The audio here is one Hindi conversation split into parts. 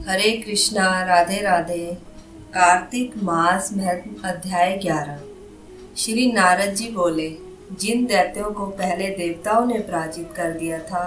हरे कृष्णा, राधे राधे। कार्तिक मास महत्म अध्याय 11। श्री नारद जी बोले, जिन दैत्यों को पहले देवताओं ने पराजित कर दिया था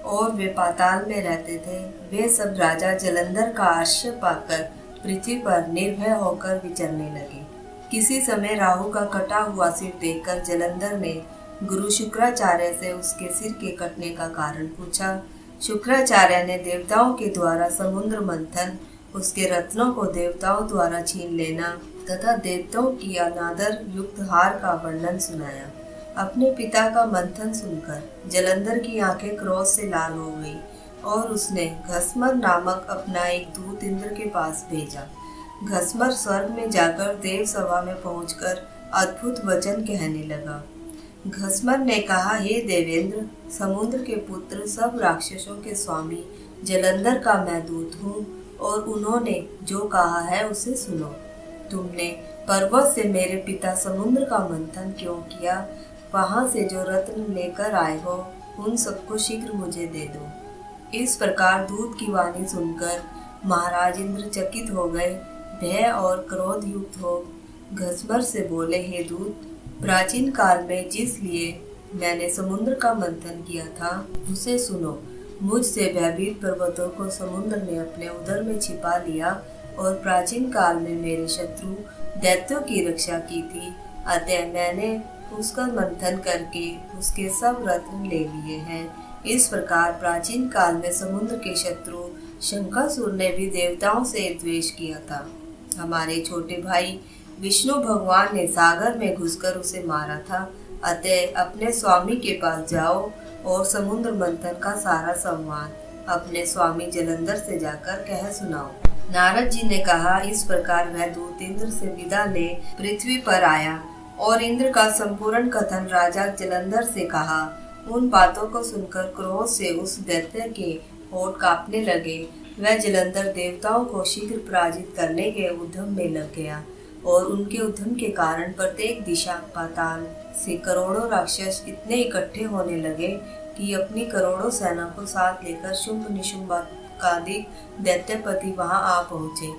और वे पाताल में रहते थे, वे सब राजा जलंधर का आश्रय पाकर पृथ्वी पर निर्भय होकर विचरने लगे। किसी समय राहु का कटा हुआ सिर देखकर जलंधर ने गुरु शुक्राचार्य से उसके सिर के कटने का कारण पूछा। शुक्राचार्य ने देवताओं के द्वारा समुद्र मंथन, उसके रत्नों को देवताओं द्वारा छीन लेना तथा देवताओं की अनादर युक्त हार का वर्णन सुनाया। अपने पिता का मंथन सुनकर जलंधर की आंखें क्रोध से लाल हो गई और उसने घसमर नामक अपना एक दूत इंद्र के पास भेजा। घसमर स्वर्ग में जाकर देव सभा में पहुंचकर अद्भुत वचन कहने लगा। घसमर ने कहा, हे देवेंद्र, समुद्र के पुत्र, सब राक्षसों के स्वामी जलंधर का मैं दूत हूँ और उन्होंने जो कहा है उसे सुनो। तुमने पर्वत से मेरे पिता समुद्र का मंथन क्यों किया? वहां से जो रत्न लेकर आए हो उन सबको शीघ्र मुझे दे दो। इस प्रकार दूत की वाणी सुनकर महाराज इंद्र चकित हो गए। भय और क्रोध युक्त हो घसमर से बोले, हे दूत, प्राचीन काल में जिस लिए मैंने समुद्र का मंथन किया था उसे सुनो। मुझसे भयभीत पर्वतों को समुद्र ने अपने उदर में छिपा लिया और प्राचीन काल में मेरे शत्रु दैत्यों की रक्षा की थी, अतः मैंने उसका मंथन करके उसके सब रत्न ले लिए हैं। इस प्रकार प्राचीन काल में समुद्र के शत्रु शंकासुर ने भी देवताओं से द्वेष किया था। हमारे छोटे भाई विष्णु भगवान ने सागर में घुसकर उसे मारा था, अतः अपने स्वामी के पास जाओ और समुद्र मंथन का सारा संवाद अपने स्वामी जलंधर से जाकर कह सुनाओ। नारद जी ने कहा। इस प्रकार वह दूत इंद्र से विदा ले पृथ्वी पर आया और इंद्र का संपूर्ण कथन राजा जलंधर से कहा। उन बातों को सुनकर क्रोध से उस दैत्य के होठ कांपने लगे। वह जलंधर देवताओं को शीघ्र पराजित करने के उद्यम में लग गया और उनके उद्यम के कारण प्रत्येक दिशा पाताल से करोड़ों राक्षस इतने इकट्ठे होने लगे कि अपनी करोड़ों सेना को साथ लेकर शुंभ निशुंभादि दैत्यपति वहां आ पहुंचे।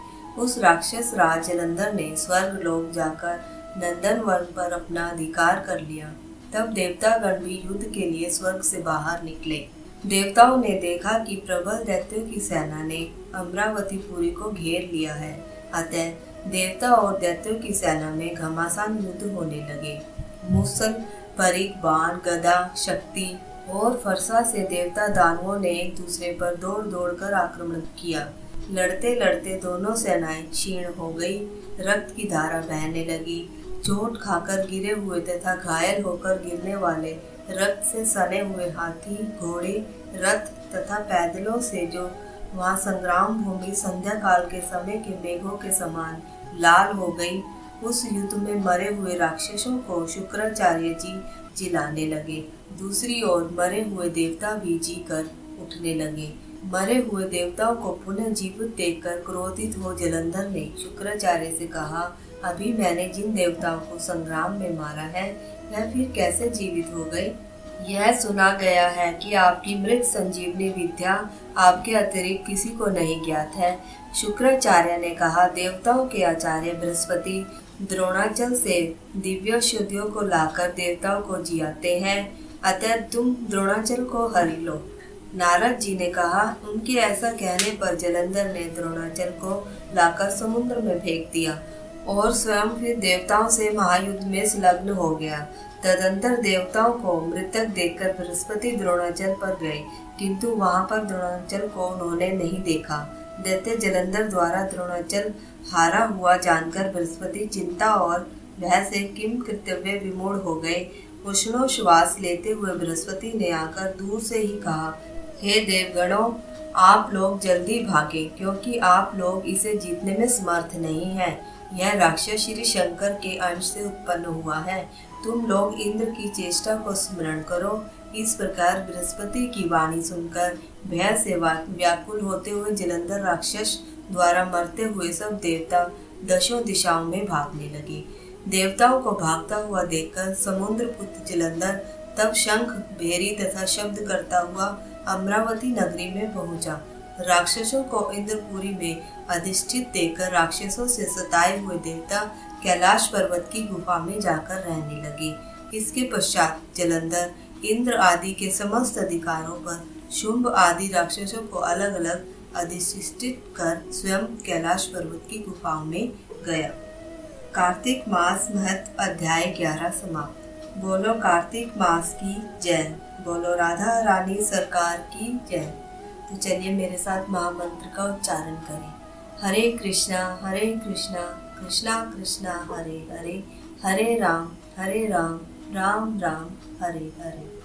उस राक्षस राज जलंधर ने स्वर्ग लोक जाकर नंदन वन पर अपना अधिकार कर लिया। तब देवतागण भी युद्ध के लिए स्वर्ग से बाहर निकले। देवताओं ने देखा कि प्रबल दैत्यों की सेना ने अमरावतीपुरी को घेर लिया है, अतः देवता और दैत्यों की सेना में घमासान युद्ध होने लगे। मूसल, परिक, बाण, गदा, शक्ति और फरसा से देवता दानवों ने एक दूसरे पर दौड़ दौड़ कर आक्रमण किया। लड़ते लड़ते दोनों सेनाएं क्षीण हो गई, रक्त की धारा बहने लगी। चोट खाकर गिरे हुए तथा घायल होकर गिरने वाले, रक्त से सने हुए हाथी, घोड़े, रथ तथा पैदलों से जो वहाँ संग्राम भूमि संध्या काल के समय के मेघों के समान लाल हो गई। उस युद्ध में मरे हुए राक्षसों को शुक्राचार्य जी जिलाने लगे। दूसरी ओर मरे हुए देवता भी जी कर उठने लगे। मरे हुए देवताओं को पुनः जीवित देखकर क्रोधित हो जलंधर ने शुक्राचार्य से कहा, अभी मैंने जिन देवताओं को संग्राम में मारा है वह फिर कैसे जीवित हो गए? यह सुना गया है कि आपकी मृत संजीवनी विद्या आपके अतिरिक्त किसी को नहीं ज्ञात है। शुक्राचार्य ने कहा, देवताओं के आचार्य बृहस्पति द्रोणाचल से दिव्य औषधियों को लाकर देवताओं को जियाते हैं, अतः तुम द्रोणाचल को हरि लो। नारद जी ने कहा। उनके ऐसा कहने पर जलंधर ने द्रोणाचल को लाकर समुद्र में फेंक दिया और स्वयं फिर देवताओं से महायुद्ध में संलग्न हो गया। तदंतर देवताओं को मृतक देखकर बृहस्पति द्रोणाचल पर गए, किंतु वहां पर द्रोणाचल को उन्होंने नहीं देखा। दैत्य जलंधर द्वारा द्रोणाचल हारा हुआ जानकर बृहस्पति चिंता और भय से किम कर्तव्य विमूढ़ हो गए। उष्णो श्वास लेते हुए बृहस्पति ने आकर दूर से ही कहा, हे देवगणों, आप लोग जल्दी भागे, क्योंकि आप लोग इसे जीतने में समर्थ नहीं हैं। यह राक्षस श्री शंकर के अंश से उत्पन्न हुआ है। तुम लोग इंद्र की चेष्टा को स्मरण करो। इस प्रकार बृहस्पति की वाणी सुनकर भय से व्याकुल होते हुए जलंधर राक्षस द्वारा मरते हुए सब देवता दशों दिशाओं में भागने लगे। देवताओं को भागता हुआ देखकर समुद्र पुत्र जलंधर तब शंख, भेरी तथा शब्द करता हुआ अमरावती नगरी में पहुंचा राक्षसों को इंद्रपुरी में अधिष्ठित देकर राक्षसों से सताए हुए देवता कैलाश पर्वत की गुफा में जाकर रहने लगे। इसके पश्चात जलंधर इंद्र आदि के समस्त अधिकारों पर शुंभ आदि राक्षसों को अलग अलग अधिष्ठित कर स्वयं कैलाश पर्वत की गुफाओं में गया। कार्तिक मास महत्व अध्याय 11 समाप्त। बोलो कार्तिक मास की जय, बोलो राधा रानी सरकार की जय। तो चलिए मेरे साथ महामंत्र का उच्चारण करें। हरे कृष्णा कृष्णा कृष्णा हरे हरे, हरे राम राम राम हरे हरे।